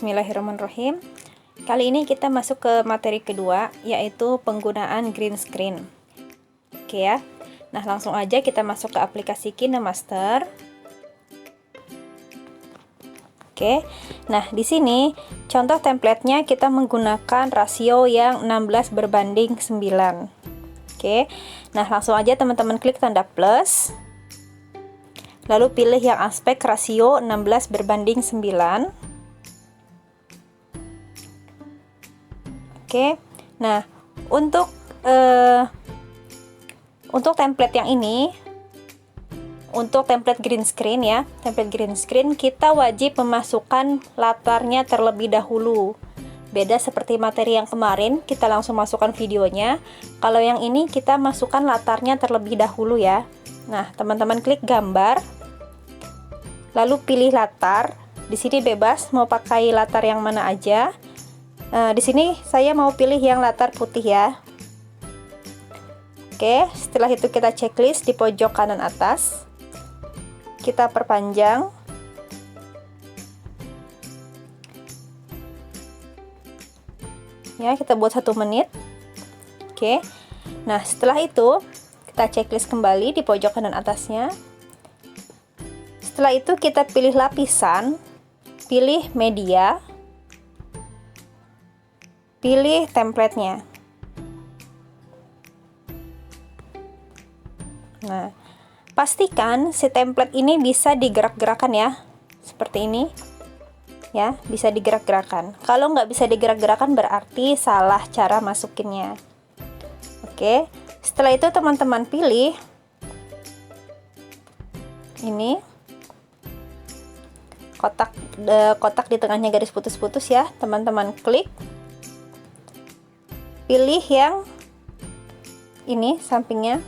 Bismillahirrahmanirrahim. Kali ini kita masuk ke materi kedua, yaitu penggunaan green screen. Oke ya. Nah, langsung aja kita masuk ke aplikasi KineMaster. Oke. Nah, di sini contoh templatenya kita menggunakan rasio yang 16:9. Oke. Nah, langsung aja teman-teman klik tanda plus. Lalu pilih yang aspek rasio 16:9. Oke. Nah, untuk template yang ini, untuk template green screen ya, template green screen kita wajib memasukkan latarnya terlebih dahulu. Beda seperti materi yang kemarin, kita langsung masukkan videonya. Kalau yang ini kita masukkan latarnya terlebih dahulu ya. Nah, teman-teman klik gambar, lalu pilih latar. Di sini bebas mau pakai latar yang mana aja. Di sini saya mau pilih yang latar putih ya. Oke, setelah itu kita checklist di pojok kanan atas. Kita perpanjang. Ya, kita buat 1 menit. Oke. Nah, setelah itu kita checklist kembali di pojok kanan atasnya. Setelah itu kita pilih lapisan, pilih media, pilih templatenya. Nah, pastikan si template ini bisa digerak-gerakan ya, seperti ini ya, bisa digerak-gerakan. Kalau nggak bisa digerak-gerakan berarti salah cara masukinnya. Oke, setelah itu teman-teman pilih ini kotak di tengahnya garis putus-putus ya, teman-teman klik, pilih yang ini sampingnya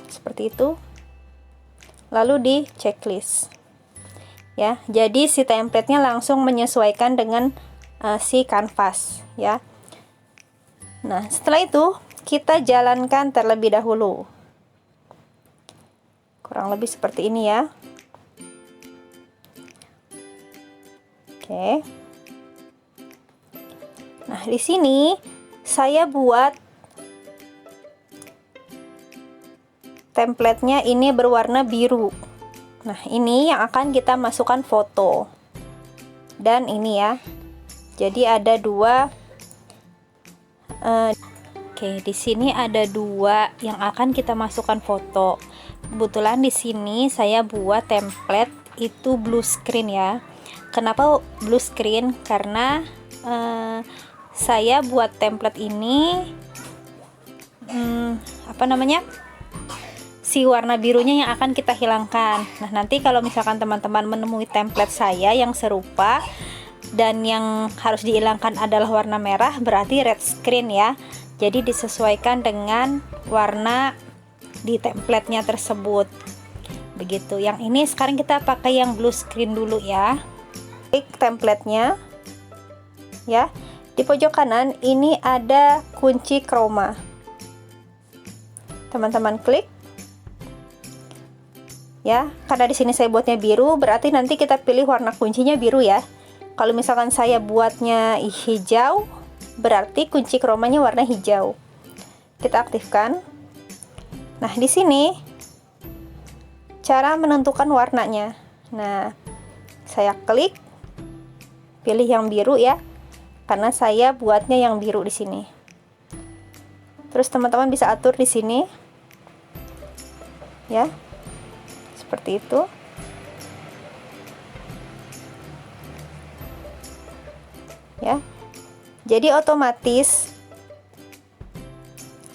seperti itu, lalu di checklist ya. Jadi si templatenya langsung menyesuaikan dengan si kanvas ya. Nah, setelah itu kita jalankan terlebih dahulu, kurang lebih seperti ini ya. Oke. Nah, di sini saya buat templatenya ini berwarna biru. Nah, ini yang akan kita masukkan foto. Dan ini ya. Jadi ada dua. Oke, di sini ada dua yang akan kita masukkan foto. Kebetulan di sini saya buat template itu blue screen ya. Kenapa blue screen? Karena saya buat template ini si warna birunya yang akan kita hilangkan. Nah, nanti kalau misalkan teman-teman menemui template saya yang serupa dan yang harus dihilangkan adalah warna merah, berarti red screen ya. Jadi disesuaikan dengan warna di templatenya tersebut. Begitu. Yang ini sekarang kita pakai yang blue screen dulu ya. Klik templatenya ya. Di pojok kanan ini ada kunci chroma. Teman-teman klik ya. Karena di sini saya buatnya biru, berarti nanti kita pilih warna kuncinya biru ya. Kalau misalkan saya buatnya hijau, berarti kunci chromanya warna hijau. Kita aktifkan. Nah, di sini cara menentukan warnanya. Nah, saya klik, pilih yang biru ya, karena saya buatnya yang biru di sini. Terus teman-teman bisa atur di sini, ya, seperti itu. Ya, jadi otomatis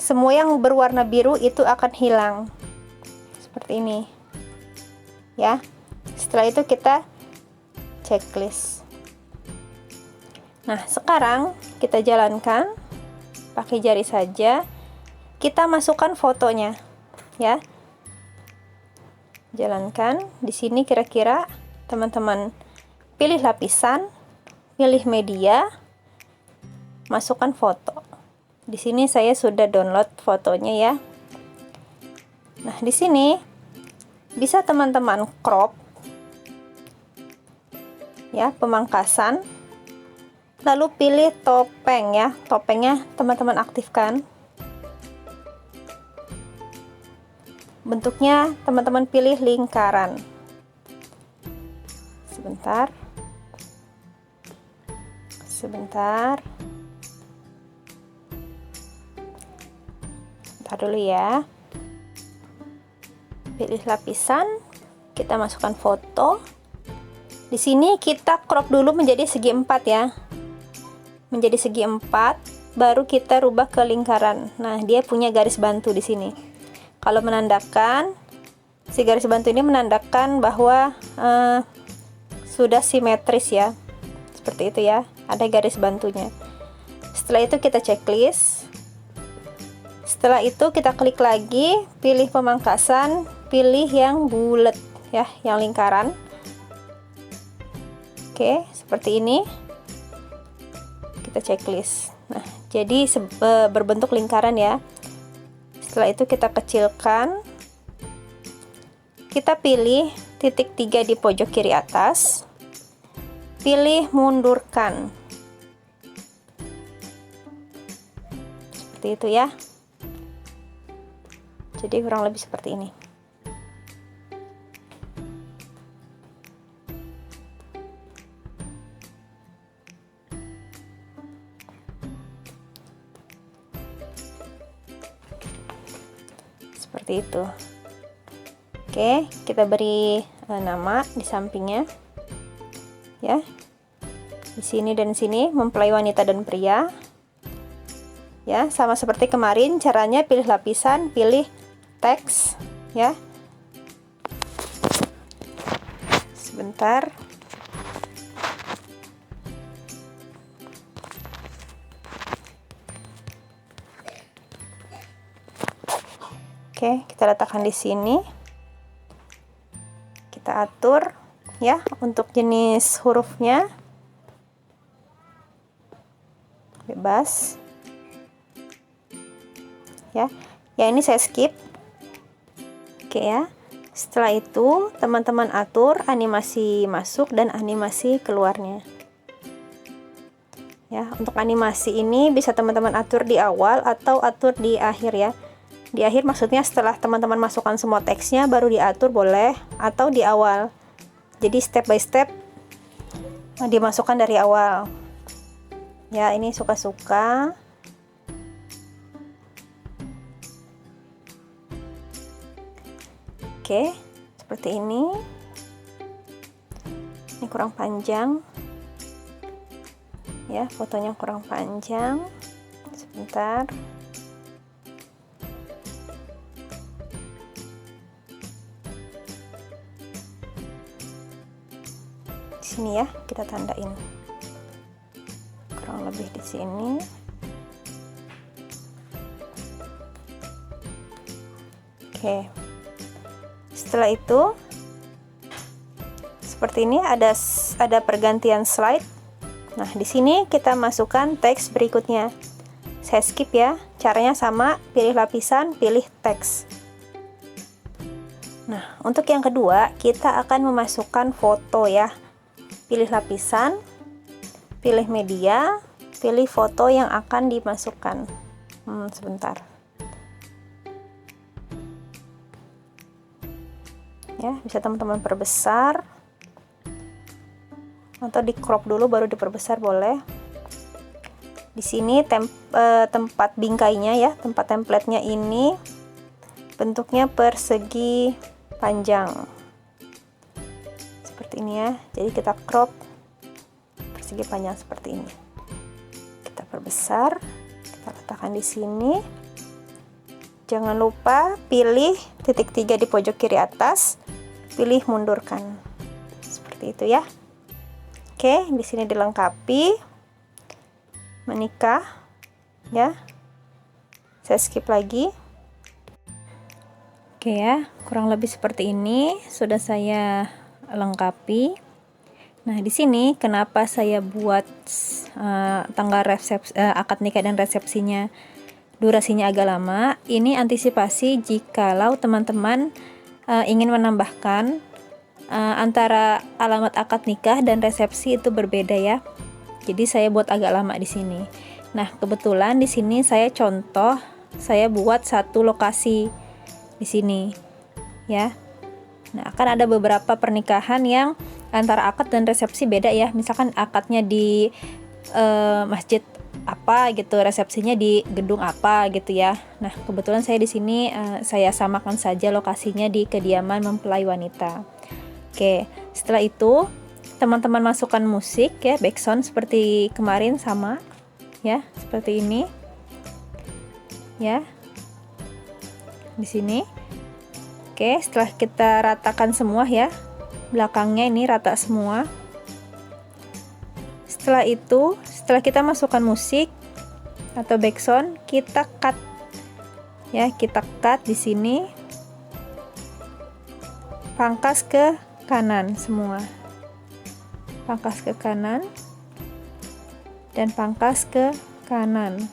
semua yang berwarna biru itu akan hilang, seperti ini, ya. Setelah itu kita checklist. Nah, sekarang kita jalankan pakai jari saja. Kita masukkan fotonya, ya. Jalankan di sini kira-kira teman-teman pilih lapisan, pilih media, masukkan foto. Di sini saya sudah download fotonya ya. Nah, di sini bisa teman-teman crop ya, pemangkasan. Lalu pilih topeng ya, topengnya teman-teman aktifkan. Bentuknya teman-teman pilih lingkaran. Sebentar. Sebentar dulu ya. Pilih lapisan, kita masukkan foto. Di sini kita crop dulu menjadi segi 4 ya. Menjadi segi 4, baru kita rubah ke lingkaran. Nah, dia punya garis bantu di sini. Kalau menandakan, si garis bantu ini menandakan bahwa sudah simetris ya. Seperti itu ya, ada garis bantunya. Setelah itu kita checklist. Setelah itu kita klik lagi, pilih pemangkasan, pilih yang bulat ya, yang lingkaran. Oke, seperti ini. Kita checklist. Nah, jadi berbentuk lingkaran ya. Setelah itu kita kecilkan. Kita pilih titik 3 di pojok kiri atas. Pilih mundurkan. Seperti itu ya. Jadi kurang lebih seperti ini. Seperti itu. Oke, kita beri nama di sampingnya. Ya. Di sini dan di sini mempelai wanita dan pria. Ya, sama seperti kemarin, caranya pilih lapisan, pilih teks ya. Sebentar. Oke, kita letakkan di sini. Kita atur ya untuk jenis hurufnya. Bebas. Ya. Ya, ini saya skip. Oke ya. Setelah itu, teman-teman atur animasi masuk dan animasi keluarnya. Ya, untuk animasi ini bisa teman-teman atur di awal atau atur di akhir ya. Di akhir maksudnya setelah teman-teman masukkan semua teksnya baru diatur boleh, atau di awal. Jadi step by step dimasukkan dari awal. Ya, ini suka-suka. Oke, seperti ini. Ini kurang panjang. Ya, fotonya kurang panjang. Sebentar. Di sini ya, kita tandain. Kurang lebih di sini. Oke. Setelah itu seperti ini ada pergantian slide. Nah, di sini kita masukkan teks berikutnya. Saya skip ya. Caranya sama, pilih lapisan, pilih teks. Nah, untuk yang kedua, kita akan memasukkan foto ya. Pilih lapisan, pilih media, pilih foto yang akan dimasukkan. Sebentar. Ya, bisa teman-teman perbesar atau di crop dulu baru diperbesar boleh. Di sini tempat bingkainya ya, tempat templatenya ini bentuknya persegi panjang seperti ini ya. Jadi kita crop persegi panjang seperti ini. Kita perbesar, kita letakkan di sini. Jangan lupa pilih titik 3 di pojok kiri atas. Pilih mundurkan. Seperti itu ya. Oke, di sini dilengkapi menikah ya. Saya skip lagi. Oke ya, kurang lebih seperti ini sudah saya lengkapi. Nah, di sini kenapa saya buat tanggal akad nikah dan resepsinya durasinya agak lama? Ini antisipasi jikalau teman-teman ingin menambahkan antara alamat akad nikah dan resepsi itu berbeda ya. Jadi saya buat agak lama di sini. Nah, kebetulan di sini saya contoh, saya buat satu lokasi di sini ya. Nah, akan ada beberapa pernikahan yang antara akad dan resepsi beda ya. Misalkan akadnya di masjid apa gitu, resepsinya di gedung apa gitu ya. Nah, kebetulan saya di sini saya samakan saja lokasinya di kediaman mempelai wanita. Oke, setelah itu teman-teman masukkan musik ya, background seperti kemarin sama ya, seperti ini ya, di sini. Oke, setelah kita ratakan semua ya, belakangnya ini rata semua. Setelah itu, setelah kita masukkan musik atau background, kita cut ya, kita cut di sini, pangkas ke kanan semua, pangkas ke kanan dan pangkas ke kanan.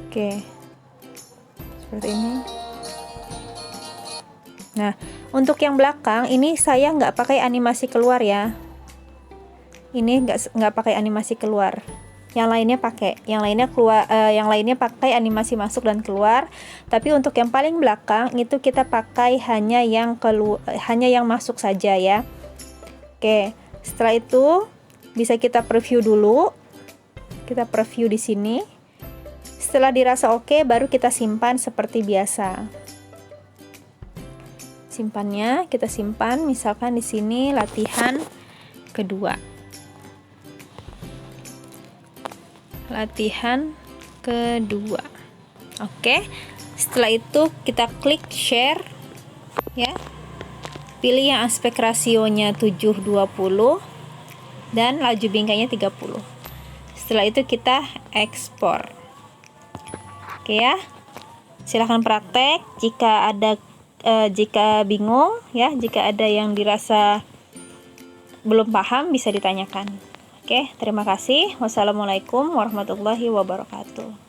Oke, seperti ini. Nah, untuk yang belakang ini saya nggak pakai animasi keluar ya. Ini nggak pakai animasi keluar. Yang lainnya pakai, yang lainnya keluar, yang lainnya pakai animasi masuk dan keluar. Tapi untuk yang paling belakang itu kita pakai hanya yang masuk saja ya. Oke, setelah itu bisa kita preview dulu. Kita preview di sini. Setelah dirasa oke, baru kita simpan seperti biasa. Simpannya kita simpan, misalkan di sini latihan kedua. Latihan kedua. Oke, setelah itu kita klik share ya, pilih yang aspek rasionya 7:20 dan laju bingkainya 30. Setelah itu kita ekspor. Oke ya, silahkan praktek. Jika bingung ya, jika ada yang dirasa belum paham bisa ditanyakan. Oke, terima kasih. Wassalamualaikum warahmatullahi wabarakatuh.